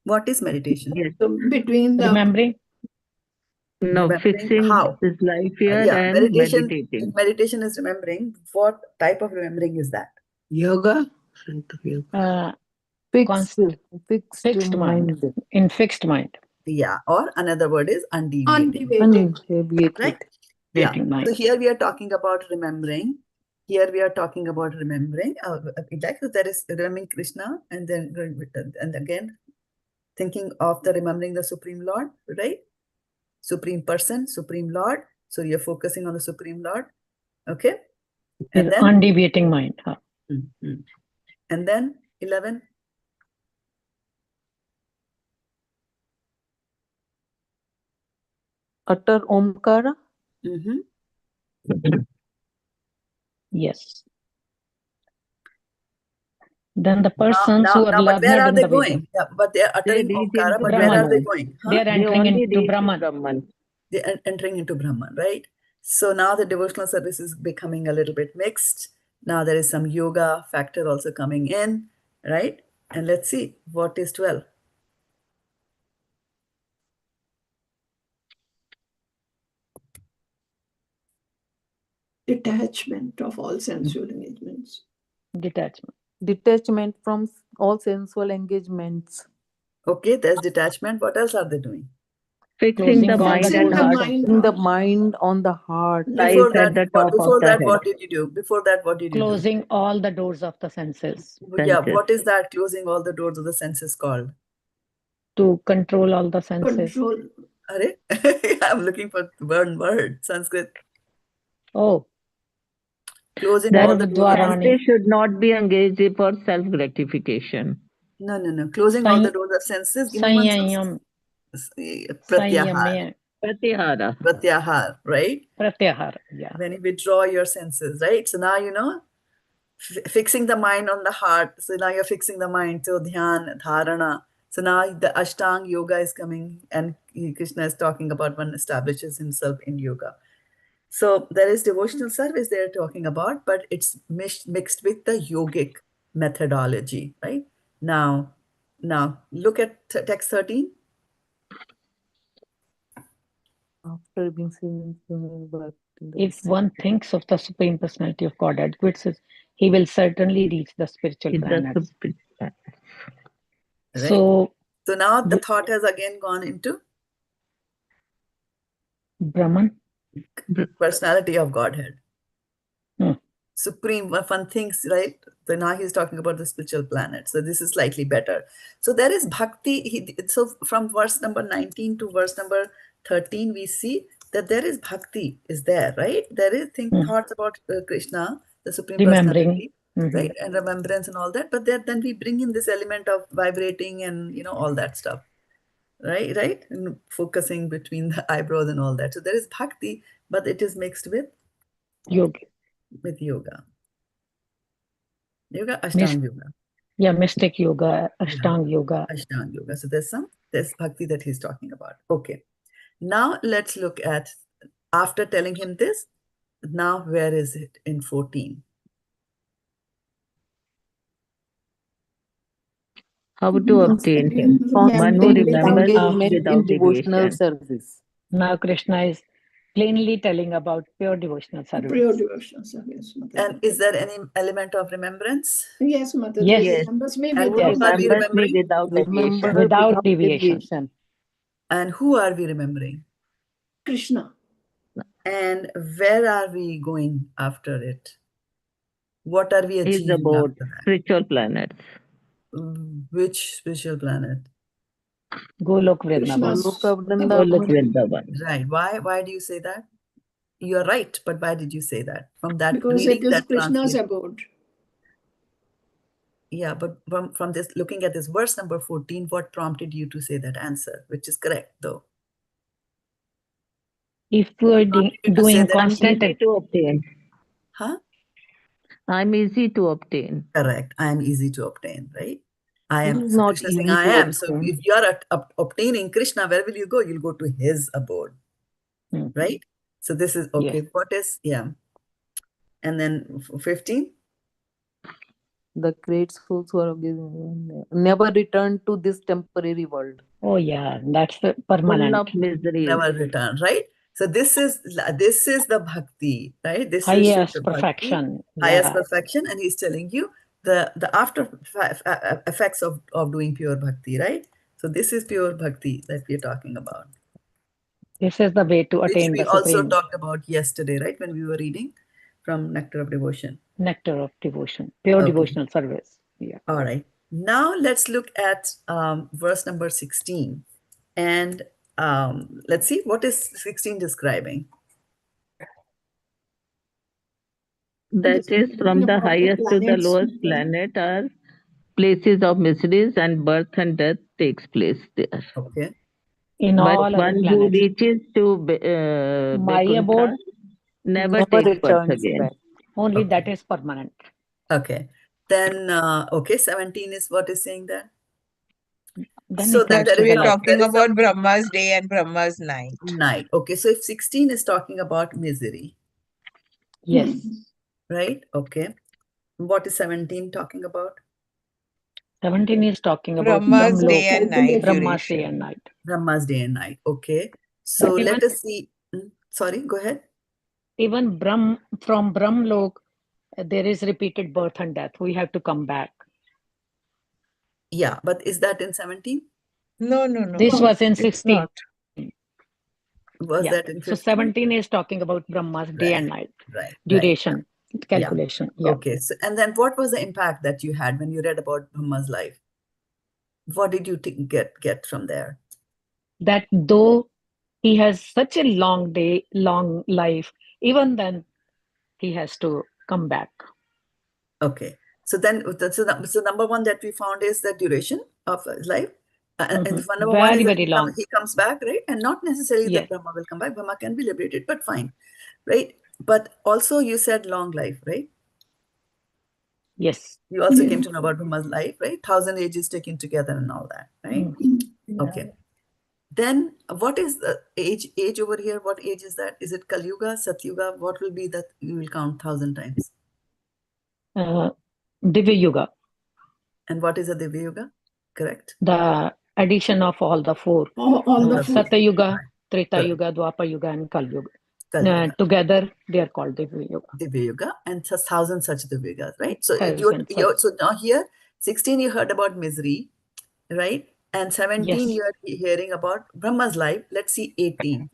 What is meditation? Yes. So between the Remembering. No, Remembering fixing how? his life here Yeah, and meditation. meditating. If meditation is remembering, what type of remembering is that? Yoga. Fixed Fixed mind. In fixed mind. Yeah, or another word is undeviating. undeviated. Undeviated. Right? Yeah. Mind. So here we are talking about remembering Here we are talking about remembering. Like that is remembering Krishna, and then and again thinking of the remembering the Supreme Lord, right? Supreme Person, Supreme Lord. So you're focusing on the Supreme Lord, okay? And With then undeviating mind. Huh. And then 11. Utter Omkara. Yes. Then the persons who are But learned where are in they the Vedas. going? Yeah, but they are uttering reach Omkara, into but where are they Brahman. going? They are entering into Brahman. Brahman. They are entering into Brahman, right? So now the devotional service is becoming a little bit mixed. Now there is some yoga factor also coming in, right? And let's see what is 12. Detachment of all sensual engagements. Detachment. Detachment from all sensual engagements. Okay, there's detachment. What else are they doing? Fixing the mind Fixing and the heart. mind. Putting the mind on the heart. Before Eyes at that, the top of the head. what did you do? Before that, what did you do? Closing all the doors of the senses. Yeah, Senses. what is that closing all the doors of the senses called? To control all the senses. Control. Are? I'm looking for one word, Sanskrit. Oh. Closing all the doors. They should not be engaged for self-gratification. No. Closing all the doors of senses. Give me one Sanyam. Pratyahar. Pratyahar, right? Pratyahar, yeah. When you withdraw your senses, right? So now, fixing the mind on the heart. So now you're fixing the mind. So dhyan, dharana. So now the Ashtanga yoga is coming, and Kṛṣṇa is talking about one establishes himself in yoga. So there is devotional service they're talking about, but it's mixed with the yogic methodology, right? Now look at text 13. After being seen, if one thinks of the Supreme Personality of Godhead, he will certainly reach the spiritual planets. Right? So now the thought has again gone into Brahman, personality of Godhead. Supreme, one thinks, right? So now he's talking about the spiritual planet. So this is slightly better. So there is bhakti. So from verse number 19 to verse number 13, we see that there is bhakti is there, right? There is thoughts about Kṛṣṇa, the Supreme Personality, right? And remembrance and all that. But then we bring in this element of vibrating and, all that stuff, right? And focusing between the eyebrows and all that. So there is bhakti, but it is mixed with yoga. Yoga, Ashtanga yoga. Yeah, mystic yoga, Ashtanga yoga. Ashtanga yoga. So there's bhakti that he's talking about. Okay. Now let's look at, after telling him this, now where is it in 14? How to obtain him? One who remembers without devotional deviation. service. Now Kṛṣṇa is plainly telling about pure devotional service. Pure devotional service. And is there any element of remembrance? Yes, Mataji. Yes. Remembers me And without who are we remembering? Without deviation. And who are we remembering? Kṛṣṇa. And where are we going after it? What are we achieving He's about after that? spiritual planets. Which spiritual planet? Golok Vrindavan. Right. Why do you say that? You're right, but why did you say that? From that because reading, it is that Kṛṣṇa's abode. Yeah, but from this, looking at this verse number 14, what prompted you to say that answer, which is correct though? If we're doing constant to obtain. Huh? I'm easy to obtain. Correct. I am easy to obtain, right? I am. This is not Kṛṣṇa saying easy I to am. So obtain. if you are obtaining Kṛṣṇa, where will you go? You'll go to his abode, right? So this is okay. Yes. What is, yeah. And then 15? The great souls who are never return to this temporary world. Oh yeah, that's the permanent. Full of misery. Never return, right? So this is the bhakti, right? This highest is perfection. Highest perfection, and he's telling you the after effects of doing pure bhakti, right? So this is pure bhakti that we're talking about. This is the way to attain Which we the also Supreme. talked about yesterday, right? When we were reading. from Nectar of Devotion. Nectar of Devotion, pure Okay. devotional service. Yeah. All right. Now let's look at verse number 16. And let's see, what is 16 describing? That is, from the About the highest to the planets. lowest planet are places of miseries, and birth and death takes place there. Okay. In But all other one who planets, reaches to my Vaikuntha abode never Never takes birth returns again. back. only Okay. that is permanent. Okay. Then, okay, 17 is what is saying that? Then So it then comes That there to is we're the a, life. talking there is a about Brahma's day and Brahma's night. night. Okay. So if 16 is talking about misery, Yes. right? Okay. What is 17 talking about? 17 is talking about Brahma's Brahmlok, day and night Brahma's day duration. and night. Brahma's day and night. Okay. So But let us see. Sorry, go ahead. even from Brahmlok, there is repeated birth and death. We have to come back. Yeah, but is that in 17? No, no, no. This was in It's 16. not. Was Yeah. that in So 15? 17 is talking about Brahma's day and night Right. duration calculation. Yeah. Okay. So, and then what was the impact that you had when you read about Brahma's life? What did you get from there? That though he has such a long day, long life, even then he has to come back. Okay. So then, so number one that we found is the duration of his life. And number one is Very, that very long. he comes back, right? And not necessarily Yes. that Brahma will come back. Brahma can be liberated, but fine, right? But also you said long life, right? Yes. You also came to know about Brahma's life, right? 1,000 ages taken together and all that, right? Okay. Then what is the age over here? What age is that? Is it Kali Yuga, Satyuga? What will be that you will count 1,000 times? Divya Yuga, And what is a Divya Yuga? Correct? the addition of all the four. All the Okay. four. Satya Yuga, Treta Correct. Yuga, Dwapar Yuga, and Kali Yuga. Kali Yuga. Together they are called Divya Yuga. Divya Yuga, and 1,000 such Divya Yugas, right? So Thousands so now here, 16 you heard about misery, right? And 17 Yes. you are hearing about Brahma's life. Let's see 18.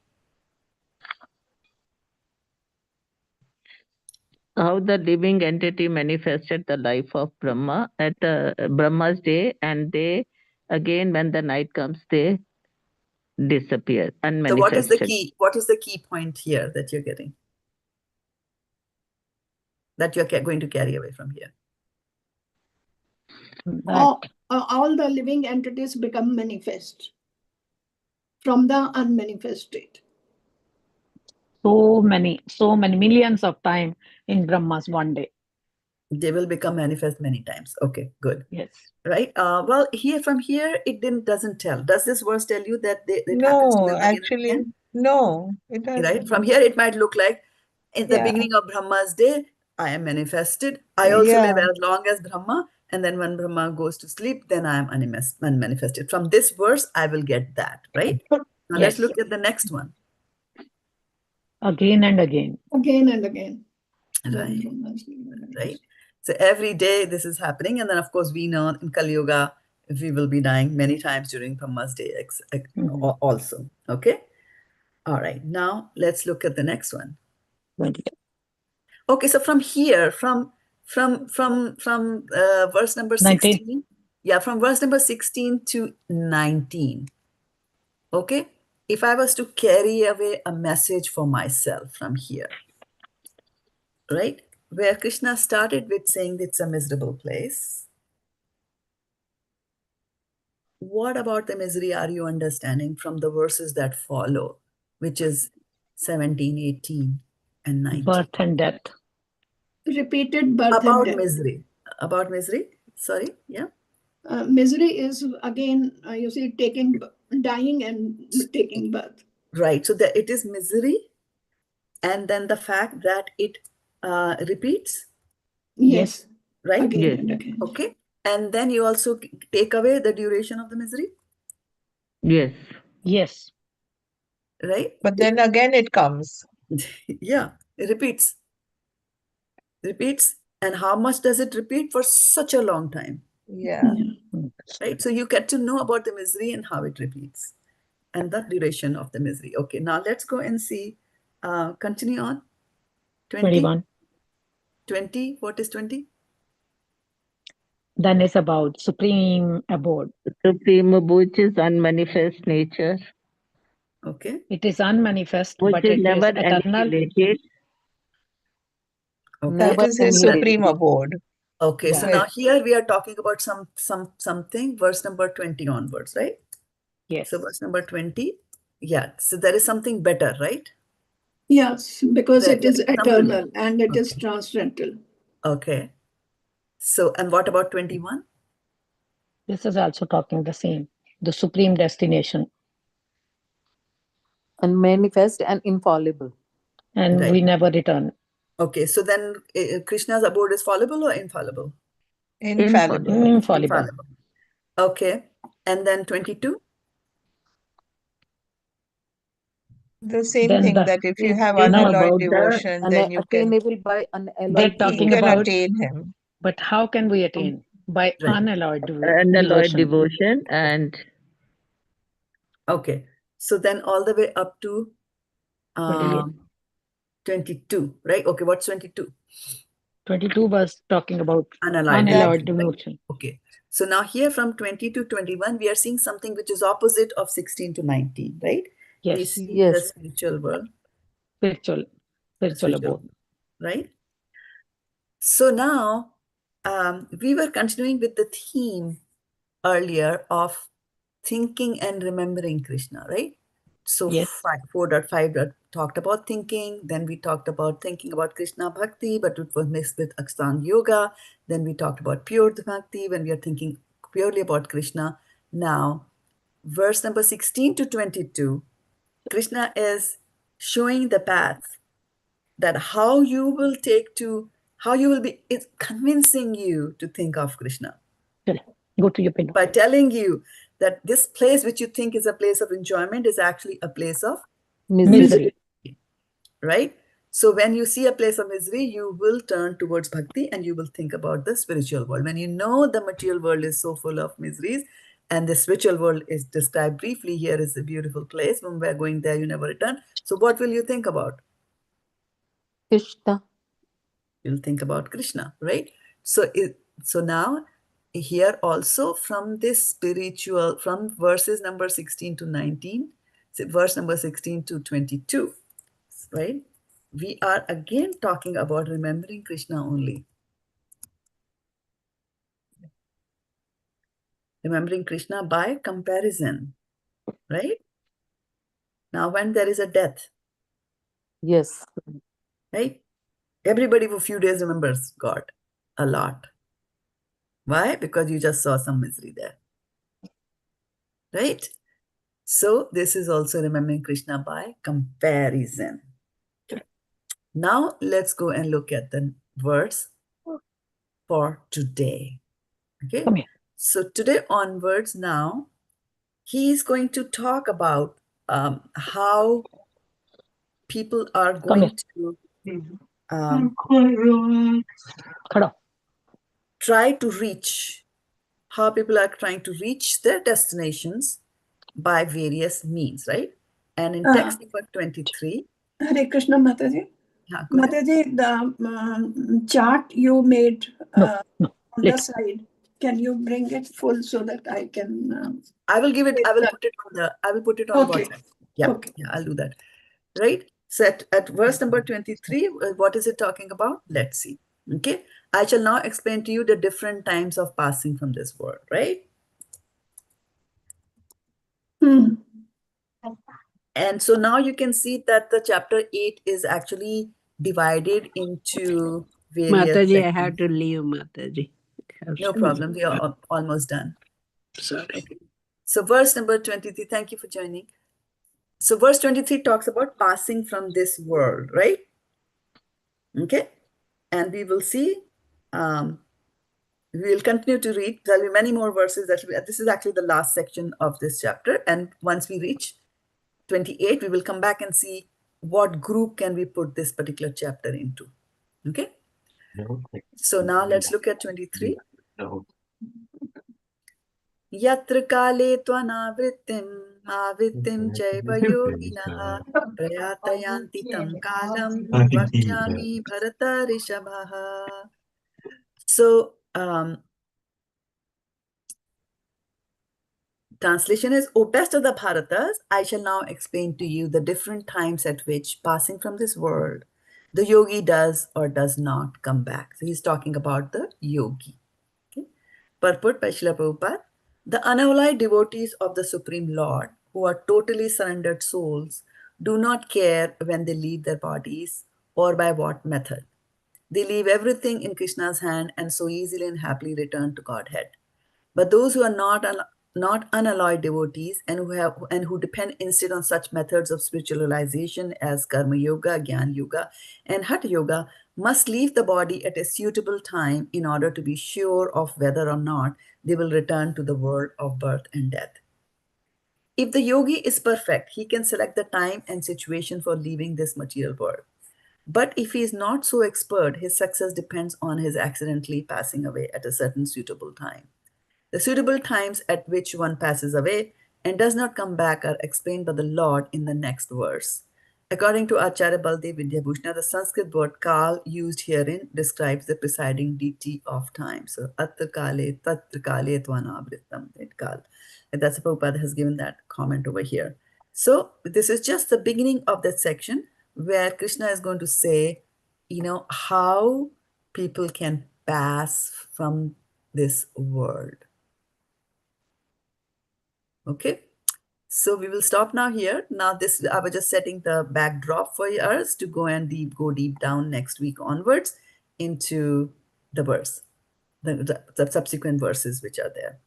How the living entity manifested the life of Brahma at Brahma's day, and they again, when the night comes, they disappear, unmanifested. So what is the key? What is the key point here that you're getting? That you're going to carry away from here? All the living entities become manifest from the unmanifest state. So many millions of time in Brahma's one day. They will become manifest many times. Okay, good. Yes. Right. Well, here from here, it doesn't tell. Does this verse tell you that it happens to No, them again and actually, again? no, it doesn't. Right. From here, it might look like in the Yeah. beginning of Brahma's day, I am manifested. I also Yeah. live as long as Brahma. And then when Brahma goes to sleep, then I am unmanifested. From this verse, I will get that. Right. Now let's Yes. look at the next one. Again and again. Again and again. Right. Right. So every day this is happening. And then, of course, we know in Kali Yuga, we will be dying many times during Brahma's day also. Okay. All right. Now let's look at the next one. Okay. So from here, from verse number 16. 19. Yeah. From verse number 16 to 19. Okay. If I was to carry away a message for myself from here, right? Where Kṛṣṇa started with saying it's a miserable place. What about the misery are you understanding from the verses that follow, which is 17, 18, and 19? Birth and death. Repeated birth About and death. misery. About misery. Sorry. Yeah. Misery is again, you see, dying and taking birth. Right. So it is misery, and then the fact that it repeats. Yes. Right. Again Yes. and again. Okay. And then you also take away the duration of the misery. Yes. Yes. Right. But then again it comes. Yeah. It repeats. Repeats. And how much does it repeat? For such a long time. Yeah. Right. So you get to know about the misery and how it repeats and the duration of the misery. Okay. Now let's go and see. Continue on. 21. 20, what is 20? Then is about supreme abode. Supreme abode is unmanifest nature, Okay. It is unmanifest, which but is it is never eternal. annihilated. Okay. That Never is his annihilated. supreme abode. Okay, so Yeah. now here we are talking about something, verse number 20 onwards, right? Yes. So verse number 20, yeah. So there is something better, right? Yes, because There it is is something eternal better. and it is Okay. transcendental. Okay. So, and what about 21? This is also talking the same. The supreme destination. Unmanifest and infallible. And Right. we never return. Okay, so then Krishna's abode is fallible or infallible? Infallible. Infallible. Infallible. Okay, and then 22? The same Then thing the- that if you have Is unalloyed about the devotion, then you can, Attainable by they're unalloyed talking you can about, attain him. but how can we attain? By Right. unalloyed unalloyed devotion. devotion and Okay, so then all the way up to 22, right? Okay, what's 22? 22 was talking about Unalloyed unalloyed devotion, right? devotion. Okay, so now here from 20 to 21, we are seeing something which is opposite of 16 to 19, right? We Yes. see the Yes. spiritual world, Spiritual abode. right? So now we were continuing with the theme earlier of thinking and remembering Krishna, right? So Yes. 4.5 talked about thinking, then we talked about thinking about Krishna Bhakti, but it was mixed with Ashtanga Yoga. Then we talked about pure Bhakti when we are thinking purely about Krishna. Now, verse number 16 to 22, Krishna is showing the path that how you will it's convincing you to think of Krishna Go to your pillow. by telling you that this place which you think is a place of enjoyment is actually a place of Misery. right? So when you see a place of misery, you will turn towards bhakti and you will think about the spiritual world. When you know the material world is so full of miseries and the spiritual world is described briefly, here is a beautiful place. When we're going there, you never return. So what will you think about? Krishna. You'll think about Krishna, right? So now here also from this spiritual, from verses number 16 to 19, verse number 16 to 22, right? We are again talking about remembering Krishna only. Remembering Krishna by comparison, right? Now when there is a death, Yes. right? Everybody for a few days remembers God a lot. Why? Because you just saw some misery there, right? So this is also remembering Krishna by comparison. Now let's go and look at the verse for today. Okay. Come here. So today onwards now, he is going to talk about how people are going to try to reach, how people are trying to reach their destinations by various means, right? And in text number 23, Hare Krishna, Mataji. yeah, go ahead. Mataji, the chart you made on the side, can you bring it full so that I can? I will put it on Okay. WhatsApp. Yeah, Okay. yeah, I'll do that. Right? So at verse number 23, what is it talking about? Let's see. Okay. I shall now explain to you the different times of passing from this world, right? And so now you can see that the chapter 8 is actually divided into various Mataji, I sections. have to leave, Mataji. No problem. We are almost done. Sorry. Okay. So verse number 23, thank you for joining. So verse 23 talks about passing from this world, right? Okay. And we will see, we will continue to read. There will be many more verses. This is actually the last section of this chapter. And once we reach 28, we will come back and see what group can we put this particular chapter into. Okay. So now let's look at 23. Yatra kāle anāvṛttim āvṛttiṁ caiva yoginaḥ prayātā yānti tam kālam vakṣyāmi bharata-ṛṣabha. So, translation is, O best of the Bharatas, I shall now explain to you the different times at which, passing from this world, the yogi does or does not come back. So he's talking about the yogi. Okay. Purport by Srila Prabhupada. The unalloyed devotees of the Supreme Lord, who are totally surrendered souls, do not care when they leave their bodies or by what method. They leave everything in Krishna's hand and so easily and happily return to Godhead. But those who are not unalloyed devotees and who depend instead on such methods of spiritual realization as karma yoga, jñāna-yoga, and haṭha-yoga must leave the body at a suitable time in order to be sure of whether or not they will return to the world of birth and death. If the yogi is perfect, he can select the time and situation for leaving this material world. But if he is not so expert, his success depends on his accidentally passing away at a certain suitable time. The suitable times at which one passes away and does not come back are explained by the Lord in the next verse. According to Acharya Baldev Vidyabhushana, the Sanskrit word kāl used herein describes the presiding deity of time. So, atra kāle, tatra kāle tvam anāvṛttim, right? Kāl. And that's Prabhupada has given that comment over here. So, this is just the beginning of that section where Kṛṣṇa is going to say, how people can pass from this world. Okay, so we will stop now here. Now I was just setting the backdrop for us to go and go deep down next week onwards into the verse, the subsequent verses which are there.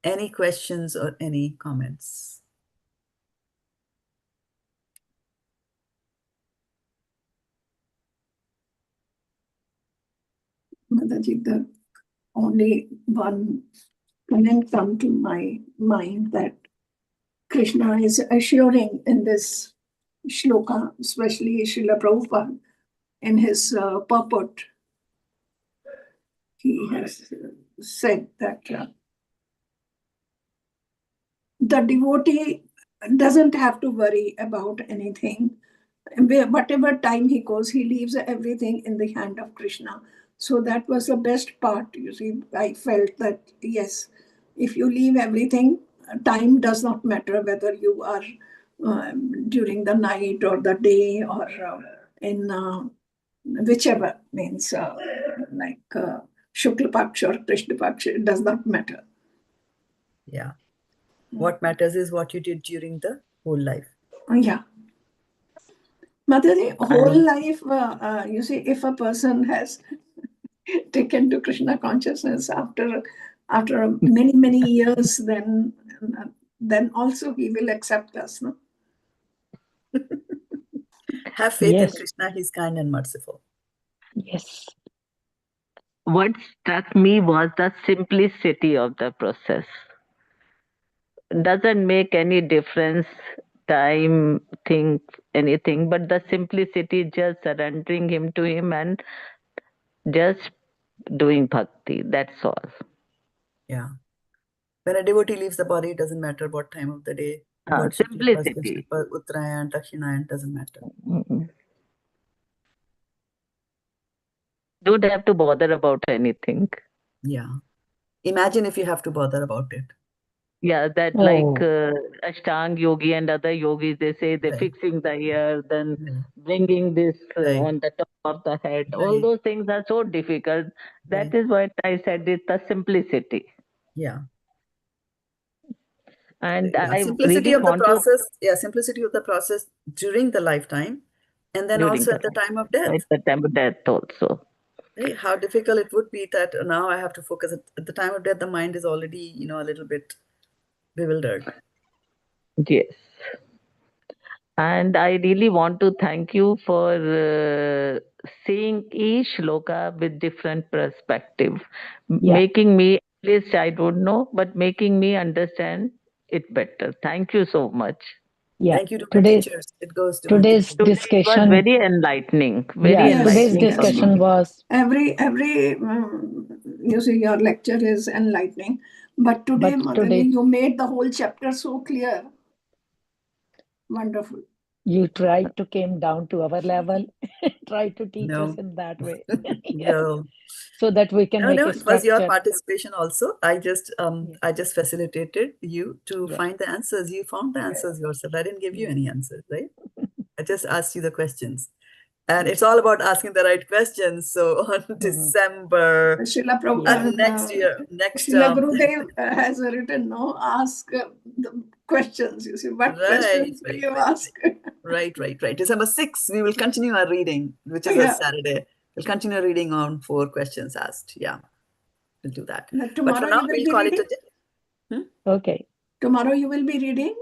Any questions or any comments? Mataji, the only one comment come to my mind that Krishna is assuring in this shloka, especially Srila Prabhupada, in his purport. He has said that the devotee doesn't have to worry about anything. Whatever time he goes, he leaves everything in the hand of Krishna. So that was the best part. You see, I felt that, yes, if you leave everything, time does not matter whether you are during the night or the day or in whichever, means like Shukla Paksha or Krishna Paksha, it does not matter. Yeah. What matters is what you did during the whole life. Yeah. Mataji, whole life, you see, if a person has taken to Krishna consciousness after many, many years, then also he will accept us. No? Have faith Yes. in Krishna, he's kind and merciful. Yes. What struck me was the simplicity of the process. Doesn't make any difference, time, think, anything, but the simplicity, just surrendering to him and just doing bhakti. That's all. Yeah. When a devotee leaves the body, it doesn't matter what time of the day. Simplicity. Uttarayan, Dakshinayan, doesn't matter. Don't have to bother about anything. Yeah. Imagine if you have to bother about it. Yeah, that like Ashtang yogi and other yogis, they say they're Right. fixing the ear, then Right. bringing this Right. on the top of the head. Right. All those things are so difficult. That Right. is what I said, it's the simplicity. Yeah. And Yeah. I Simplicity really of the want process. Yeah. Simplicity of the process during the lifetime, and then during also the at the time of death. at the time of death also. Right? How difficult it would be that now I have to focus at the time of death. The mind is already, a little bit bewildered. Yes. And I really want to thank you for seeing each shloka with different perspective, making me, at least I don't know, but making me understand it better. Thank you so much. Yeah. Thank you to my teachers. It goes to my Today's teachers. It was discussion. very enlightening. Very Yeah. Today's enlightening for me. discussion was. Every you see, your lecture is enlightening. But today, But Mataji, today- you made the whole chapter so clear. Wonderful. You tried to came down to our level, try to teach No. us in that way. No. So that we can No, make no, a it was your structure. participation also. I just Yeah. I just facilitated you to Yeah. find the answers. You found the answers yourself. I didn't give you any answers, right? I just asked you the questions. And it's all about asking the right questions. So on December Srila Prabhupada, next year, next Srila Gurudev has written, no, ask the questions. You see, what questions will you ask? Right. December 6th, we will continue our reading, which is a Saturday. We'll continue reading on 4 questions asked. Yeah, we'll do that. Now, But tomorrow for now, you will we'll be call it reading? a day. Okay. Tomorrow you will be reading?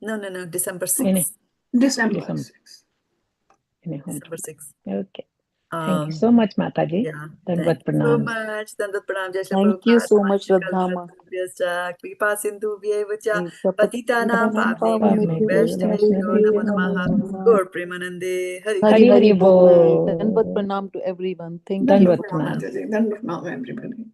No, December 6th. December December. 6th. December 6th. Okay. Thank you so much, Mataji. Yeah, Dandavat thank you so pranam. much. Dandavat pranam. Jai Shri Thank you Prabhupada. so much, Shraddha-ma. Kripa sindhu vyevacha Patitanam patitanam pavnebhyo vaishnavebhyo namo namaha. Gaur Premanande. Hari Hari Hari Hari Bol. Dandavat pranam to everyone. Thank you. Dandavat Dandavat pranam. pranam, Mataji. Dandavat pranam, everybody.